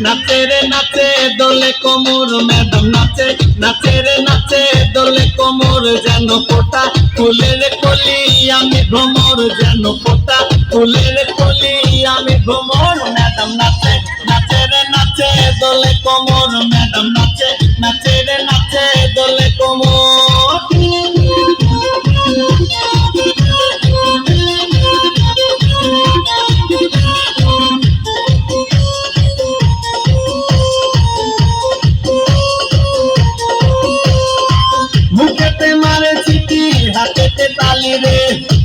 নাচে রে নাচে দোলে কোমর ম্যাডাম নাচে নাচে রে নাচে দোলে কোমর যেন ফোঁটা ফুলের কলি আমি ভ্রমর যেন ফোঁটা ফুলের কলি আমি ভ্রমর ম্যাডাম নাচে নাচে রে নাচে দোলে কোমর ম্যাডাম নাচে নাচে রে নাচে দোলে কোমর মুখেতে মারে চিঠি হাতেতে তালি রে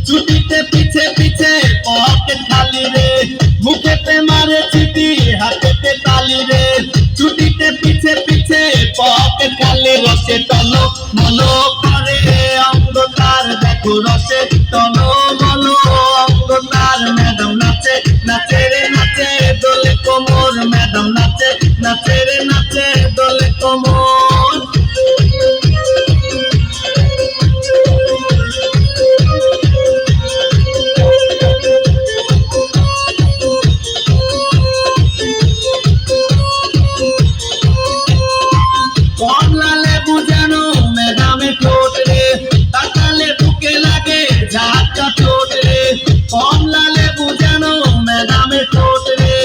ছুটিতে পিছে পিছে পকেট খালি রে মুখেতে মারে চিঠি হাতেতে তালি রে ছুটিতে পিছে পিছে পকেট খালি রসে টলো মলো করে অঙ্গ তার দেখো রসে টলো মলো অঙ্গ তার ম্যাডাম নাচে নাচে রে নাচে দোলে কোমর ম্যাডাম নাচে নাচে রে নাচে দোলে কোমর কমলা লেবু যেন ম্যাডামে ঠোঁট রে তাকালে বুকে লাগে ঝাঁকা চোট রে কমলা লেবু যেন ম্যাডামে ঠোঁট রে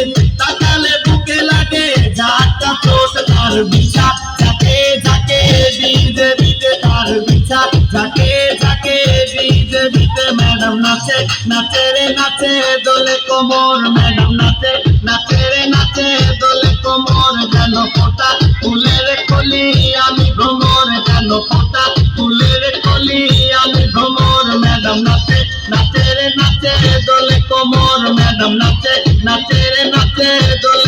তাকালে বুকে লাগে ঝাঁকা চোট তার বিছা ঝাঁকে ঝাঁকে ডিজে বিতে তার বিছা ঝাঁকে ঝাঁকে ডিজে বিতে ম্যাডাম নাচে নাচে রে নাচে দোলে কোমর ম্যাডাম নাচে নাচে রে নাচে দোলে কোমর যেন ফোঁটা ফুলের কলি আমি ভ্রমর যেন ফোঁটা ফুলের কলি আমি ভ্রমর ম্যাডাম নাচে নাচে রে নাচে দোলে কোমর ম্যাডাম নাচে নাচে রে নাচে দোলে